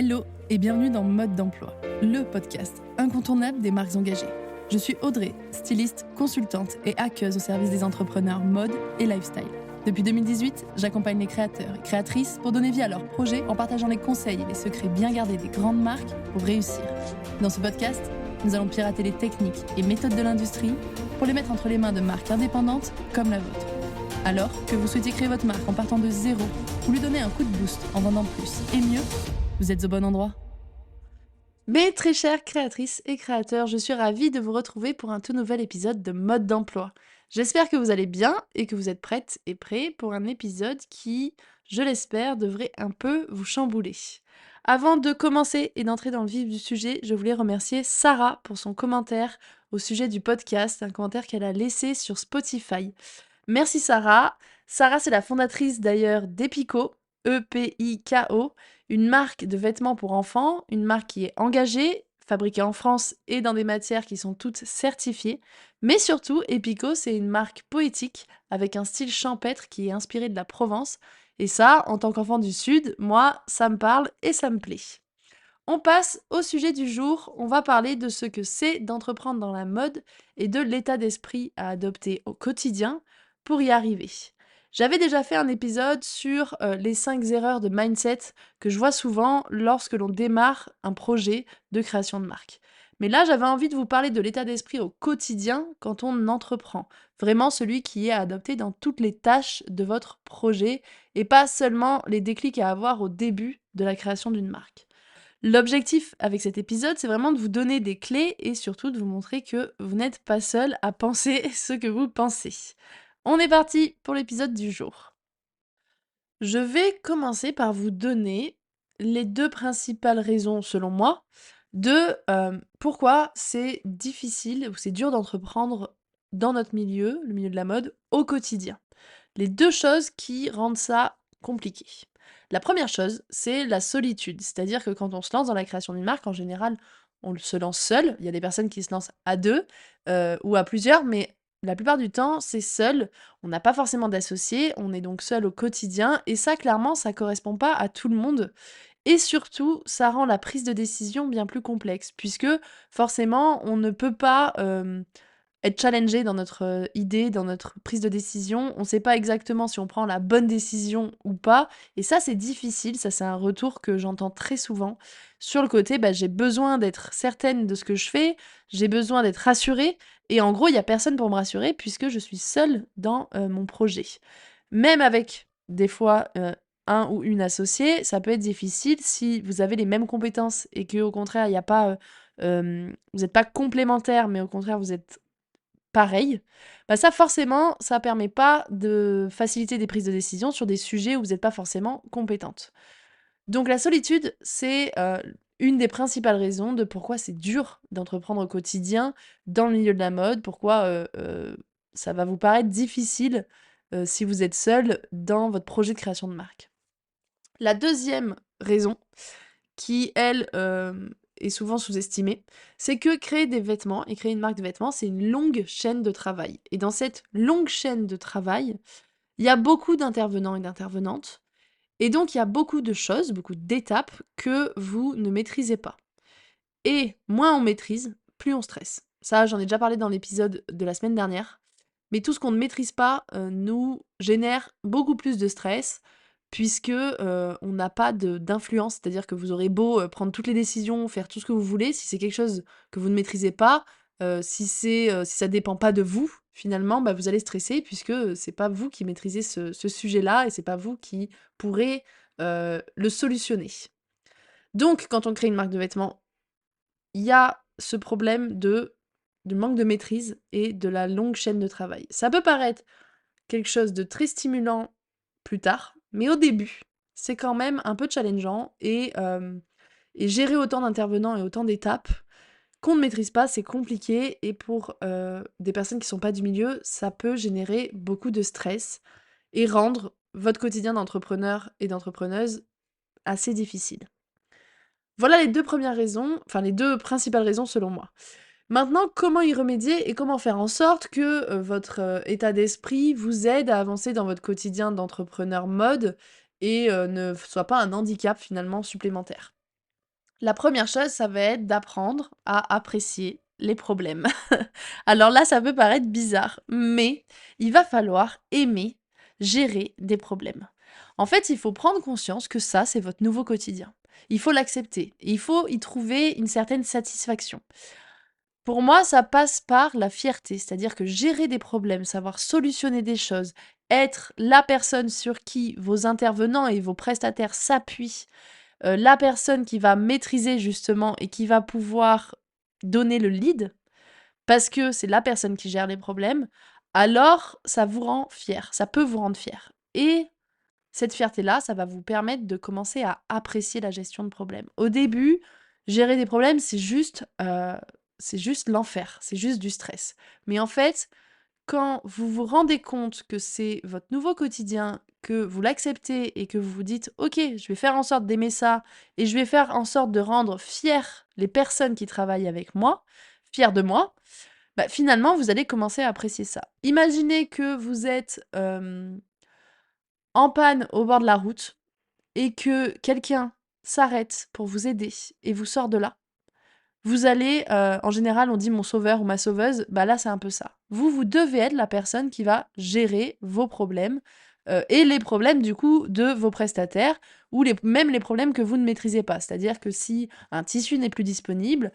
Hello et bienvenue dans Mode d'emploi, le podcast incontournable des marques engagées. Je suis Audrey, styliste, consultante et hackeuse au service des entrepreneurs mode et lifestyle. Depuis 2018, j'accompagne les créateurs et créatrices pour donner vie à leurs projets en partageant les conseils et les secrets bien gardés des grandes marques pour réussir. Dans ce podcast, nous allons pirater les techniques et méthodes de l'industrie pour les mettre entre les mains de marques indépendantes comme la vôtre. Alors que vous souhaitez créer votre marque en partant de zéro ou lui donner un coup de boost en vendant plus et mieux, vous êtes au bon endroit. Mes très chères créatrices et créateurs, je suis ravie de vous retrouver pour un tout nouvel épisode de Mode d'emploi. J'espère que vous allez bien et que vous êtes prêtes et prêts pour un épisode qui, je l'espère, devrait un peu vous chambouler. Avant de commencer et d'entrer dans le vif du sujet, je voulais remercier Sarah pour son commentaire au sujet du podcast, un commentaire qu'elle a laissé sur Spotify. Merci Sarah. Sarah, c'est la fondatrice d'ailleurs d'Epiko, E-P-I-K-O, une marque de vêtements pour enfants, une marque qui est engagée, fabriquée en France et dans des matières qui sont toutes certifiées. Mais surtout, Epico, c'est une marque poétique avec un style champêtre qui est inspiré de la Provence. Et ça, en tant qu'enfant du Sud, moi, ça me parle et ça me plaît. On passe au sujet du jour. On va parler de ce que c'est d'entreprendre dans la mode et de l'état d'esprit à adopter au quotidien pour y arriver. J'avais déjà fait un épisode sur les 5 erreurs de mindset que je vois souvent lorsque l'on démarre un projet de création de marque. Mais là, j'avais envie de vous parler de l'état d'esprit au quotidien quand on entreprend. Vraiment celui qui est à adopter dans toutes les tâches de votre projet et pas seulement les déclics à avoir au début de la création d'une marque. L'objectif avec cet épisode, c'est vraiment de vous donner des clés et surtout de vous montrer que vous n'êtes pas seul à penser ce que vous pensez. On est parti pour l'épisode du jour. Je vais commencer par vous donner les 2 principales raisons, selon moi, de pourquoi c'est difficile ou c'est dur d'entreprendre dans notre milieu, le milieu de la mode, au quotidien. Les 2 choses qui rendent ça compliqué. La première chose, c'est la solitude. C'est-à-dire que quand on se lance dans la création d'une marque, en général, on se lance seul. Il y a des personnes qui se lancent à 2 ou à plusieurs, mais la plupart du temps, c'est seul. On n'a pas forcément d'associés, on est donc seul au quotidien et ça, clairement, ça correspond pas à tout le monde et surtout, ça rend la prise de décision bien plus complexe puisque forcément, on ne peut pas, être challengé dans notre, idée, dans notre prise de décision. On ne sait pas exactement si on prend la bonne décision ou pas et ça, c'est difficile. Ça, c'est un retour que j'entends très souvent sur le côté, bah, j'ai besoin d'être certaine de ce que je fais, j'ai besoin d'être rassurée et en gros, il y a personne pour me rassurer puisque je suis seule dans, mon projet. Même avec des fois, un ou une associée, ça peut être difficile si vous avez les mêmes compétences et qu'au contraire, il y a pas, vous n'êtes pas complémentaires, mais au contraire, vous êtes pareil, bah, ça forcément, ça permet pas de faciliter des prises de décision sur des sujets où vous êtes pas forcément compétente. Donc la solitude, c'est, une des principales raisons de pourquoi c'est dur d'entreprendre au quotidien dans le milieu de la mode, pourquoi, ça va vous paraître difficile, si vous êtes seul dans votre projet de création de marque. La deuxième raison qui, elle, est souvent sous-estimée, c'est que créer des vêtements et créer une marque de vêtements, c'est une longue chaîne de travail. Et dans cette longue chaîne de travail, il y a beaucoup d'intervenants et d'intervenantes, et donc il y a beaucoup de choses, beaucoup d'étapes que vous ne maîtrisez pas. Et moins on maîtrise, plus on stresse. Ça, j'en ai déjà parlé dans l'épisode de la semaine dernière. Mais tout ce qu'on ne maîtrise pas, nous génère beaucoup plus de stress puisque, on n'a pas d'influence. C'est-à-dire que vous aurez beau, prendre toutes les décisions, faire tout ce que vous voulez, si c'est quelque chose que vous ne maîtrisez pas, si ça dépend pas de vous, finalement, bah, vous allez stresser puisque, c'est pas vous qui maîtrisez ce sujet-là et c'est pas vous qui pourrez, le solutionner. Donc quand on crée une marque de vêtements, il y a ce problème de manque de maîtrise et de la longue chaîne de travail. Ça peut paraître quelque chose de très stimulant plus tard, mais au début, c'est quand même un peu challengeant et gérer autant d'intervenants et autant d'étapes qu'on ne maîtrise pas, c'est compliqué et pour, des personnes qui sont pas du milieu, ça peut générer beaucoup de stress et rendre votre quotidien d'entrepreneur et d'entrepreneuse assez difficile. Voilà les 2 premières raisons, enfin les 2 principales raisons selon moi. Maintenant, comment y remédier et comment faire en sorte que, votre, état d'esprit vous aide à avancer dans votre quotidien d'entrepreneur mode et ne soit pas un handicap finalement supplémentaire? La première chose, ça va être d'apprendre à apprécier les problèmes. Alors là, ça peut paraître bizarre, mais il va falloir aimer gérer des problèmes. En fait, il faut prendre conscience que ça, c'est votre nouveau quotidien. Il faut l'accepter. Il faut y trouver une certaine satisfaction. Pour moi, ça passe par la fierté, c'est-à-dire que gérer des problèmes, savoir solutionner des choses, être la personne sur qui vos intervenants et vos prestataires s'appuient, la personne qui va maîtriser justement et qui va pouvoir donner le lead, parce que c'est la personne qui gère les problèmes, alors ça vous rend fier, ça peut vous rendre fier. Et cette fierté-là, ça va vous permettre de commencer à apprécier la gestion de problèmes. Au début, gérer des problèmes, c'est juste l'enfer, c'est juste du stress. Mais en fait, quand vous vous rendez compte que c'est votre nouveau quotidien, que vous l'acceptez et que vous vous dites: «OK, je vais faire en sorte d'aimer ça et je vais faire en sorte de rendre fiers les personnes qui travaillent avec moi, fiers de moi», bah, finalement, vous allez commencer à apprécier ça. Imaginez que vous êtes, en panne au bord de la route et que quelqu'un s'arrête pour vous aider et vous sort de là. Vous allez, en général, on dit: «Mon sauveur» ou «Ma sauveuse», bah, là, c'est un peu ça. Vous devez être la personne qui va gérer vos problèmes, et les problèmes, du coup, de vos prestataires ou même les problèmes que vous ne maîtrisez pas. C'est-à-dire que si un tissu n'est plus disponible,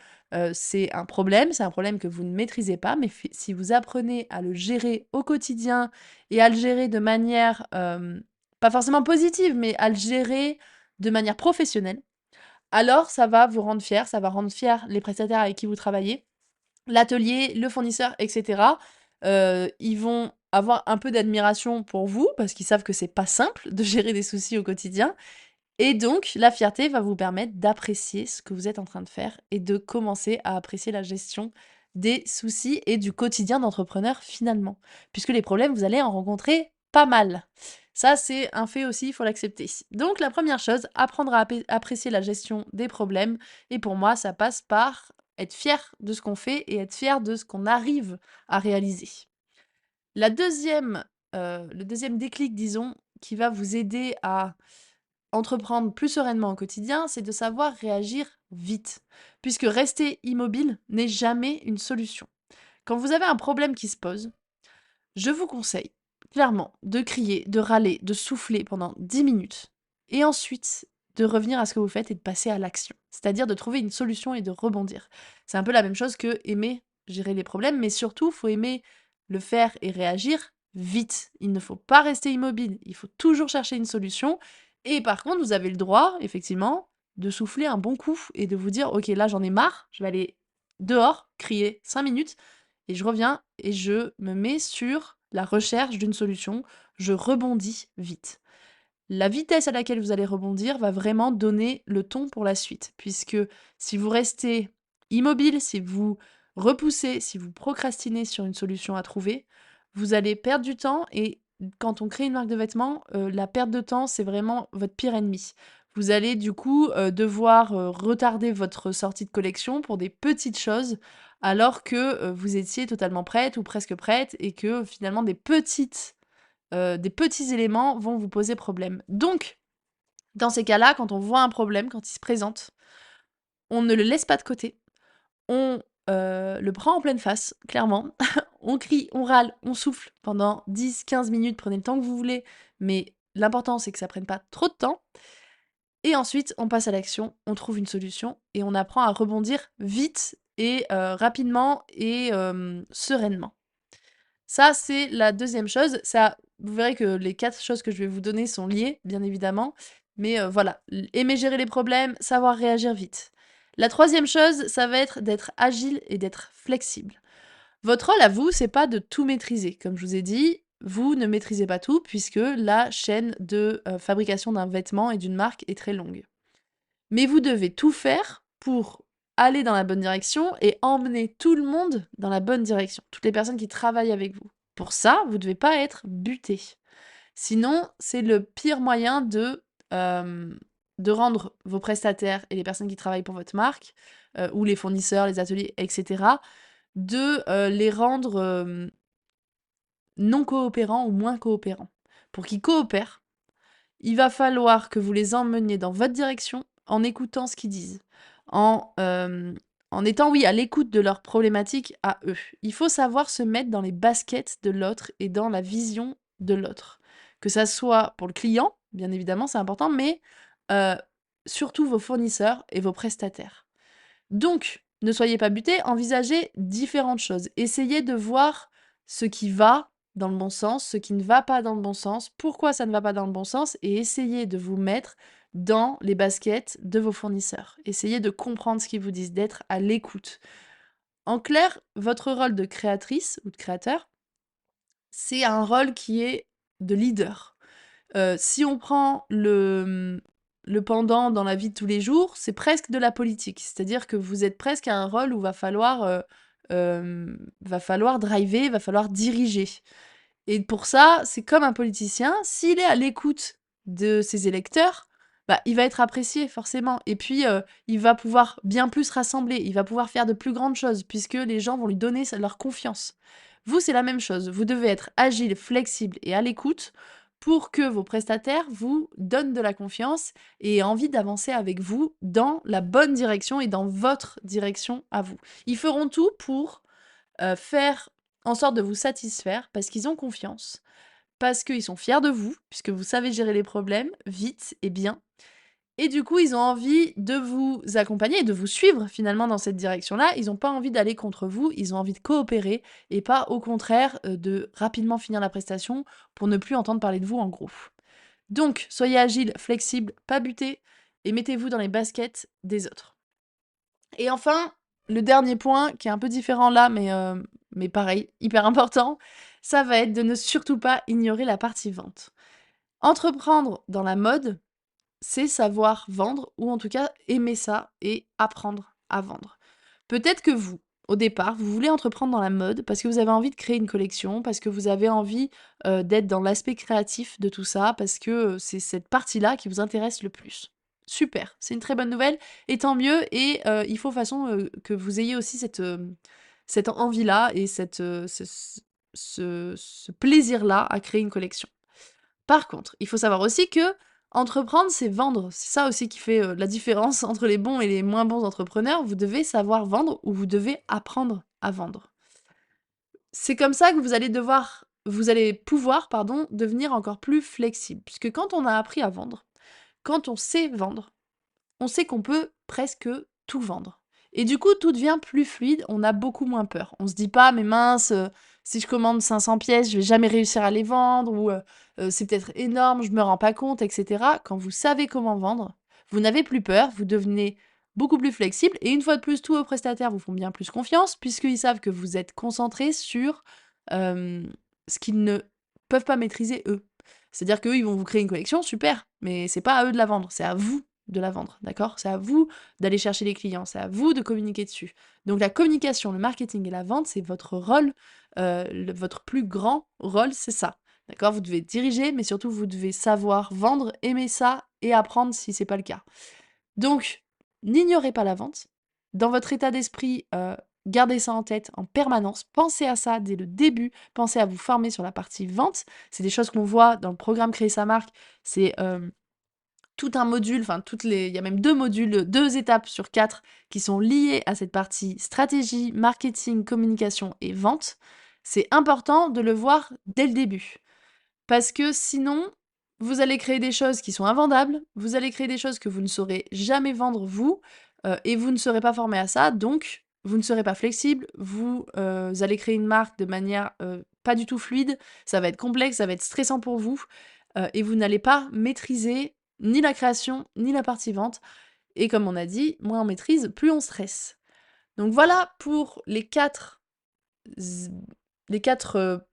c'est un problème que vous ne maîtrisez pas, mais si vous apprenez à le gérer au quotidien et à le gérer de manière, pas forcément positive, mais à le gérer de manière professionnelle, alors ça va vous rendre fier, ça va rendre fiers les prestataires avec qui vous travaillez, l'atelier, le fournisseur et cetera. Ils vont avoir un peu d'admiration pour vous parce qu'ils savent que c'est pas simple de gérer des soucis au quotidien et donc la fierté va vous permettre d'apprécier ce que vous êtes en train de faire et de commencer à apprécier la gestion des soucis et du quotidien d'entrepreneur finalement. Puisque les problèmes, vous allez en rencontrer pas mal. Ça, c'est un fait aussi, il faut l'accepter. Donc la première chose, apprendre à apprécier la gestion des problèmes. Et pour moi, ça passe par être fier de ce qu'on fait et être fier de ce qu'on arrive à réaliser. Le deuxième déclic, disons, qui va vous aider à entreprendre plus sereinement au quotidien, c'est de savoir réagir vite, puisque rester immobile n'est jamais une solution. Quand vous avez un problème qui se pose, je vous conseille clairement de crier, de râler, de souffler pendant 10 minutes, et ensuite de revenir à ce que vous faites et de passer à l'action, c'est-à-dire de trouver une solution et de rebondir. C'est un peu la même chose que aimer gérer les problèmes, mais surtout, faut aimer le faire et réagir vite. Il ne faut pas rester immobile, il faut toujours chercher une solution. Et par contre, vous avez le droit, effectivement, de souffler un bon coup et de vous dire: «OK, là, j'en ai marre, je vais aller dehors, crier 5 minutes et je reviens et je me mets sur la recherche d'une solution, je rebondis vite». La vitesse à laquelle vous allez rebondir va vraiment donner le ton pour la suite, puisque si vous restez immobile, si vous repoussez, si vous procrastinez sur une solution à trouver, vous allez perdre du temps et quand on crée une marque de vêtements, la perte de temps, c'est vraiment votre pire ennemi. Vous allez du coup, devoir, retarder votre sortie de collection pour des petites choses, alors que, vous étiez totalement prête ou presque prête et que finalement des petits éléments vont vous poser problème. Donc, dans ces cas-là, quand on voit un problème, quand il se présente, on ne le laisse pas de côté. On, le prend en pleine face, clairement. On crie, on râle, on souffle pendant 10, 15 minutes, prenez le temps que vous voulez, mais l'important, c'est que ça prenne pas trop de temps et ensuite on passe à l'action, on trouve une solution et on apprend à rebondir vite et rapidement et sereinement. Ça, c'est la deuxième chose. Ça, vous verrez que les 4 choses que je vais vous donner sont liées, bien évidemment. Mais voilà, aimer gérer les problèmes, savoir réagir vite. La troisième chose, ça va être d'être agile et d'être flexible. Votre rôle à vous, c'est pas de tout maîtriser. Comme je vous ai dit, vous ne maîtrisez pas tout puisque la chaîne de fabrication d'un vêtement et d'une marque est très longue. Mais vous devez tout faire pour aller dans la bonne direction et emmener tout le monde dans la bonne direction, toutes les personnes qui travaillent avec vous. Pour ça, vous ne devez pas être buté. Sinon, c'est le pire moyen de rendre vos prestataires et les personnes qui travaillent pour votre marque, ou les fournisseurs, les ateliers, etc., de les rendre non coopérants ou moins coopérants. Pour qu'ils coopèrent, il va falloir que vous les emmeniez dans votre direction en écoutant ce qu'ils disent, en étant, oui, à l'écoute de leurs problématiques à eux. Il faut savoir se mettre dans les baskets de l'autre et dans la vision de l'autre. Que ça soit pour le client, bien évidemment, c'est important, mais euh, surtout vos fournisseurs et vos prestataires. Donc, ne soyez pas butés, envisagez différentes choses. Essayez de voir ce qui va dans le bon sens, ce qui ne va pas dans le bon sens, pourquoi ça ne va pas dans le bon sens, et essayez de vous mettre dans les baskets de vos fournisseurs. Essayez de comprendre ce qu'ils vous disent, d'être à l'écoute. En clair, votre rôle de créatrice ou de créateur, c'est un rôle qui est de leader. Si on prend le pendant dans la vie de tous les jours, c'est presque de la politique. C'est-à-dire que vous êtes presque à un rôle où va falloir driver, va falloir diriger. Et pour ça, c'est comme un politicien, s'il est à l'écoute de ses électeurs, bah, il va être apprécié forcément. Et puis, il va pouvoir bien plus rassembler, il va pouvoir faire de plus grandes choses, puisque les gens vont lui donner leur confiance. Vous, c'est la même chose. Vous devez être agile, flexible et à l'écoute pour que vos prestataires vous donnent de la confiance et aient envie d'avancer avec vous dans la bonne direction et dans votre direction à vous. Ils feront tout pour faire en sorte de vous satisfaire parce qu'ils ont confiance, parce qu'ils sont fiers de vous, puisque vous savez gérer les problèmes vite et bien. Et du coup, ils ont envie de vous accompagner et de vous suivre finalement dans cette direction-là. Ils n'ont pas envie d'aller contre vous, ils ont envie de coopérer et pas au contraire de rapidement finir la prestation pour ne plus entendre parler de vous en gros. Donc, soyez agile, flexible, pas buté et mettez-vous dans les baskets des autres. Et enfin, le dernier point, qui est un peu différent là, mais pareil, hyper important, ça va être de ne surtout pas ignorer la partie vente. Entreprendre dans la mode, c'est savoir vendre, ou en tout cas aimer ça et apprendre à vendre. Peut-être que vous, au départ, vous voulez entreprendre dans la mode parce que vous avez envie de créer une collection, parce que vous avez envie d'être dans l'aspect créatif de tout ça, parce que c'est cette partie-là qui vous intéresse le plus. Super, c'est une très bonne nouvelle, et tant mieux, et il faut façon que vous ayez aussi cette envie-là et ce plaisir-là à créer une collection. Par contre, il faut savoir aussi que entreprendre, c'est vendre. C'est ça aussi qui fait la différence entre les bons et les moins bons entrepreneurs. Vous devez savoir vendre ou vous devez apprendre à vendre. C'est comme ça que vous allez pouvoir, pardon, devenir encore plus flexible. Puisque quand on a appris à vendre, quand on sait qu'on peut presque tout vendre. Et du coup, tout devient plus fluide, on a beaucoup moins peur. On se dit pas, mais mince, si je commande 500 pièces, je vais jamais réussir à les vendre, ou c'est peut-être énorme, je me rends pas compte, etc. Quand vous savez comment vendre, vous n'avez plus peur, vous devenez beaucoup plus flexible, et une fois de plus, tous vos prestataires vous font bien plus confiance, puisqu'ils savent que vous êtes concentré sur ce qu'ils ne peuvent pas maîtriser eux. C'est-à-dire qu'eux, ils vont vous créer une collection, super, mais c'est pas à eux de la vendre, c'est à vous de la vendre, d'accord? C'est à vous d'aller chercher les clients, c'est à vous de communiquer dessus. Donc la communication, le marketing et la vente, c'est votre rôle, votre plus grand rôle, c'est ça, d'accord? Vous devez diriger, mais surtout vous devez savoir vendre, aimer ça et apprendre si c'est pas le cas. Donc, n'ignorez pas la vente. Dans votre état d'esprit, gardez ça en tête en permanence. Pensez à ça dès le début. Pensez à vous former sur la partie vente. C'est des choses qu'on voit dans le programme Créer sa marque. C'est tout un module, enfin il y a même 2 modules, 2 étapes sur 4 qui sont liées à cette partie stratégie, marketing, communication et vente. C'est important de le voir dès le début. Parce que sinon, vous allez créer des choses qui sont invendables, vous allez créer des choses que vous ne saurez jamais vendre vous, et vous ne serez pas formé à ça, donc vous ne serez pas flexible, vous allez créer une marque de manière pas du tout fluide, ça va être complexe, ça va être stressant pour vous, et vous n'allez pas maîtriser ni la création, ni la partie vente. Et comme on a dit, moins on maîtrise, plus on stresse. Donc voilà pour les quatre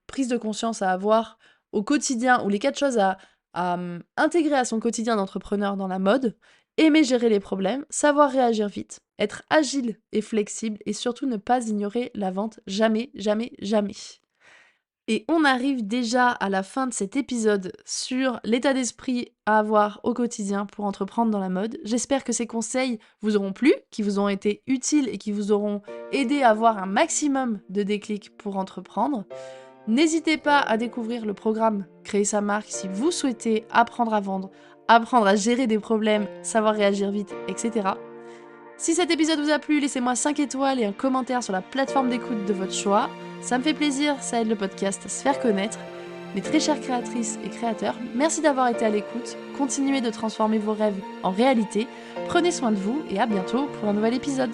prises de conscience à avoir au quotidien, ou les 4 choses à intégrer à son quotidien d'entrepreneur dans la mode. Aimer gérer les problèmes, savoir réagir vite, être agile et flexible, et surtout ne pas ignorer la vente. Jamais, jamais, jamais. Et on arrive déjà à la fin de cet épisode sur l'état d'esprit à avoir au quotidien pour entreprendre dans la mode. J'espère que ces conseils vous auront plu, qui vous ont été utiles et qui vous auront aidé à avoir un maximum de déclics pour entreprendre. N'hésitez pas à découvrir le programme Créer sa marque si vous souhaitez apprendre à vendre, apprendre à gérer des problèmes, savoir réagir vite, etc. Si cet épisode vous a plu, laissez-moi 5 étoiles et un commentaire sur la plateforme d'écoute de votre choix. Ça me fait plaisir, ça aide le podcast à se faire connaître. Mes très chères créatrices et créateurs, merci d'avoir été à l'écoute. Continuez de transformer vos rêves en réalité. Prenez soin de vous et à bientôt pour un nouvel épisode.